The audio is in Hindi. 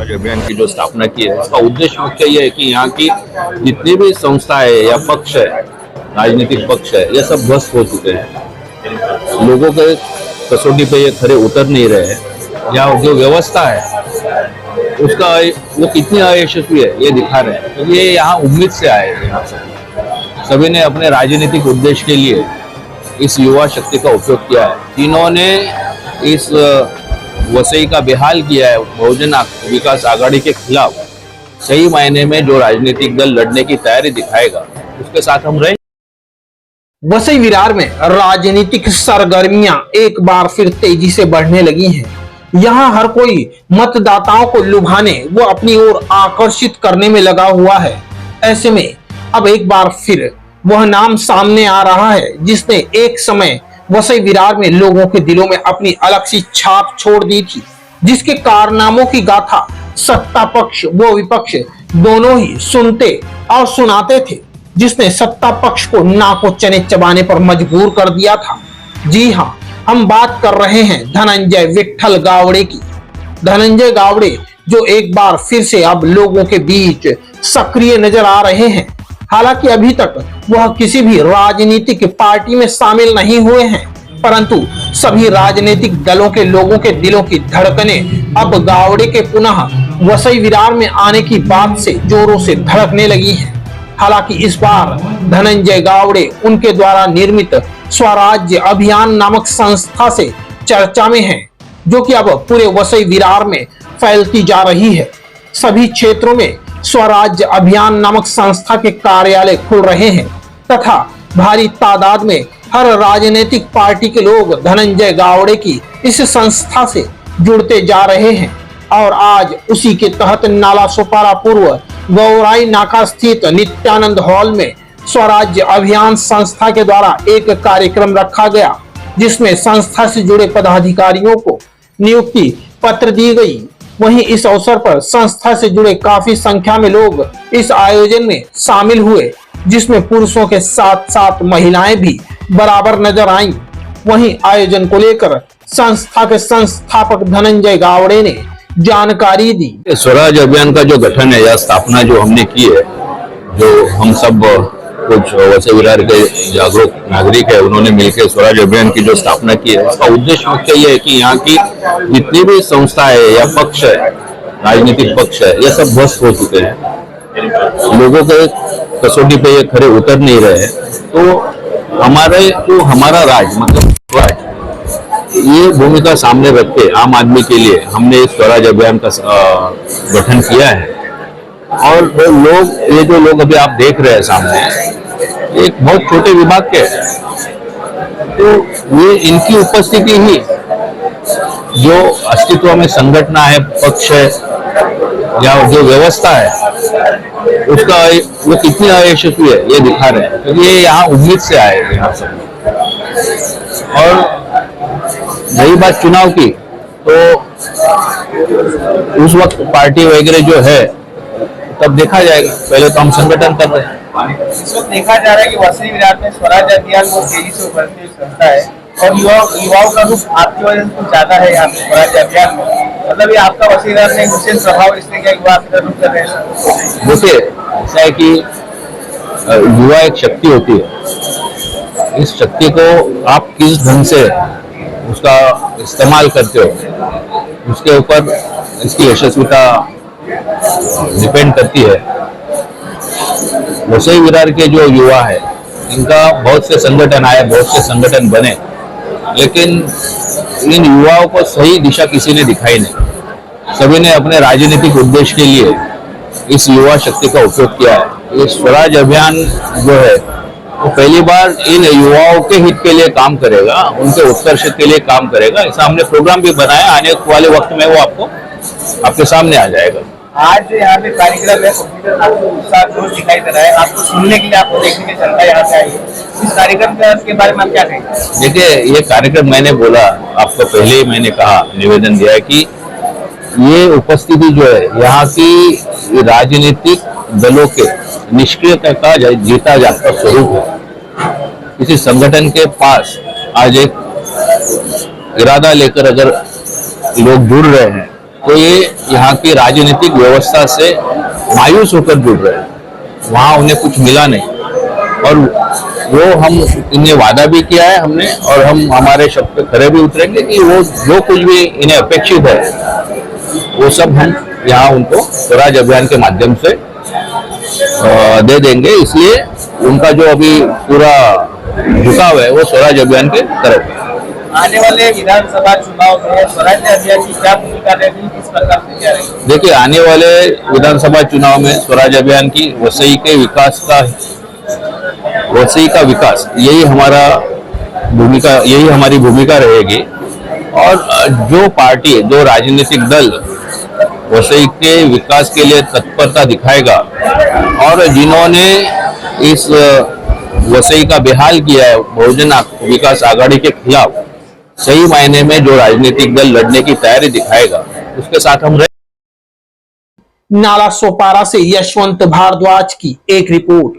स्वराज अभियान की जो स्थापना की है उसका उद्देश्य मुख्य ये है कि यहाँ की जितनी भी संस्थाएं या पक्ष है, राजनीतिक पक्ष है, ये सब ध्वस्त हो चुके हैं। लोगों के कसौटी पे ये खरे उतर नहीं रहे हैं। यहाँ जो व्यवस्था है उसका वो कितनी अयशस्वी है ये दिखा रहे हैं। तो ये यहाँ उम्मीद से आए हैं। यहाँ सभी ने अपने राजनीतिक उद्देश्य के लिए इस युवा शक्ति का उपयोग किया है, जिन्होंने इस वसई का बेहाल किया है। बहुजन विकास आघाड़ी के खिलाफ सही मायने में जो राजनीतिक दल लड़ने की तैयारी दिखाएगा उसके साथ हम रहे। वसई विरार में राजनीतिक सरगर्मियां एक बार फिर तेजी से बढ़ने लगी हैं। यहां हर कोई मतदाताओं को लुभाने व अपनी ओर आकर्षित करने में लगा हुआ है। ऐसे में अब एक बार फिर वह नाम सामने आ रहा है जिसने एक समय वसई विरार में लोगों के दिलों में अपनी अलग सी छाप छोड़ दी थी, जिसके कारनामों की गाथा सत्ता पक्ष व विपक्ष दोनों ही सुनते और सुनाते थे, जिसने सत्ता पक्ष को नाको चने चबाने पर मजबूर कर दिया था। जी हां, हम बात कर रहे हैं धनंजय विट्ठल गावड़े की। धनंजय गावड़े जो एक बार फिर से अब लोगों के बीच सक्रिय नजर आ रहे हैं। हालांकि अभी तक वह किसी भी राजनीतिक पार्टी में शामिल नहीं हुए हैं, परंतु सभी राजनीतिक दलों के लोगों के दिलों की धड़कनें अब गावड़े के पुनः वसई विरार में आने की बात से जोरों से धड़कने लगी हैं। हालांकि इस बार धनंजय गावड़े उनके द्वारा निर्मित स्वराज्य अभियान नामक संस्था से चर्चा में हैं, जो कि अब पूरे वसई विरार में फैलती जा रही है। सभी क्षेत्रों में स्वराज्य अभियान नामक संस्था के कार्यालय खुल रहे हैं तथा भारी तादाद में हर राजनीतिक पार्टी के लोग धनंजय गावड़े की इस संस्था से जुड़ते जा रहे हैं। और आज उसी के तहत नाला सोपारा पूर्व गौराई नाका स्थित नित्यानंद हॉल में स्वराज्य अभियान संस्था के द्वारा एक कार्यक्रम रखा गया, जिसमें संस्था से जुड़े पदाधिकारियों को नियुक्ति पत्र दी गई। वहीं इस अवसर पर संस्था से जुड़े काफी संख्या में लोग इस आयोजन में शामिल हुए, जिसमें पुरुषों के साथ साथ महिलाएं भी बराबर नजर आईं। वहीं आयोजन को लेकर संस्था के संस्थापक धनंजय गावड़े ने जानकारी दी। स्वराज अभियान का जो गठन है या स्थापना जो हमने की है, जो हम सब कुछ वसई विरार के जागरूक नागरिक है उन्होंने मिलकर स्वराज अभियान की जो स्थापना की है उसका उद्देश्य मुख्य ये है कि यहाँ की जितनी भी संस्थाएं या पक्ष है, राजनीतिक पक्ष है, ये सब ध्वस्त हो चुके हैं। लोगों के कसौटी पे ये खरे उतर नहीं रहे हैं। तो हमारा राज मतलब स्वराज, ये भूमिका सामने रख के आम आदमी के लिए हमने इस स्वराज अभियान का गठन किया है। और ये जो लोग अभी आप देख रहे हैं सामने, एक बहुत छोटे विभाग के, तो ये इनकी उपस्थिति ही जो अस्तित्व में संगठन है, पक्ष है या जो व्यवस्था है उसका वो कितनी अयशस्वी है ये दिखा रहे हैं। क्योंकि ये यहाँ उम्मीद से आए यहाँ सब। और रही बात चुनाव की, तो उस वक्त पार्टी वगैरह जो है तब देखा जाएगा। पहले तो हम संगठन कर रहे हैं। इस वक्त देखा जा रहा है कि वसई विरार में स्वराज अभियान बहुत तेजी से उभरती संस्था है और युवाओं का रुख आपकी वजह से कुछ ज्यादा है यहाँ पे स्वराज अभियान में। मतलब ये आपका वसई विरार में विशेष प्रभाव इसलिए क्या युवा आपकी तरफ रुख कर रहे हैं? देखिए, ऐसा है कि युवा एक शक्ति होती है। इस शक्ति को आप किस ढंग से उसका इस्तेमाल करते हो उसके ऊपर इसकी यशस्विता डिपेंड करती है। वसई विरार के जो युवा है इनका बहुत से संगठन आए, बहुत से संगठन बने, लेकिन इन युवाओं को सही दिशा किसी ने दिखाई नहीं। सभी ने अपने राजनीतिक उद्देश्य के लिए इस युवा शक्ति का उपयोग किया है। ये स्वराज अभियान जो है वो पहली बार इन युवाओं के हित के लिए काम करेगा, उनके उत्कर्ष के लिए काम करेगा। ऐसा हमने प्रोग्राम भी बनाया, आने वाले वक्त में वो आपके सामने आ जाएगा। आज जो यहाँ पे कार्यक्रम है, आपको उत्साह जोश दिखाई दे रहा है, आपको सुनने के लिए, आपको देखने के लिए जनता यहाँ पे आई है। इस कार्यक्रम के बारे में आप क्या कहेंगे? देखिए, ये कार्यक्रम मैंने बोला आपको पहले ही मैंने कहा, निवेदन दिया कि ये उपस्थिति जो है यहाँ की राजनीतिक दलों के निष्क्रियता का जीता जागता स्वरूप है। किसी संगठन के पास आज एक इरादा लेकर अगर लोग जुड़ रहे हैं तो ये यहाँ की राजनीतिक व्यवस्था से मायूस होकर जुड़ रहे हैं। वहाँ उन्हें कुछ मिला नहीं और वो हम इन्हें वादा भी किया है हमने और हम हमारे शब्द पे खरे भी उतरेंगे कि वो जो कुछ भी इन्हें अपेक्षित है वो सब हम यहाँ उनको स्वराज अभियान के माध्यम से दे देंगे। इसलिए उनका जो अभी पूरा झुकाव है वो स्वराज अभियान के तरफ है। आने वाले विधानसभा चुनाव में स्वराज अभियान की क्या भूमिका रहेगी, किस प्रकार से क्या रहेगी? देखिए, आने वाले विधानसभा चुनाव में स्वराज अभियान की वसई का विकास यही हमारी भूमिका रहेगी। और जो पार्टी, जो राजनीतिक दल वसई के विकास के लिए तत्परता दिखाएगा और जिन्होंने इस वसई का बेहाल किया है बहुजन विकास आघाड़ी के खिलाफ, सही मायने में जो राजनीतिक दल लड़ने की तैयारी दिखाएगा उसके साथ हम नाला सोपारा से यशवंत भारद्वाज की एक रिपोर्ट।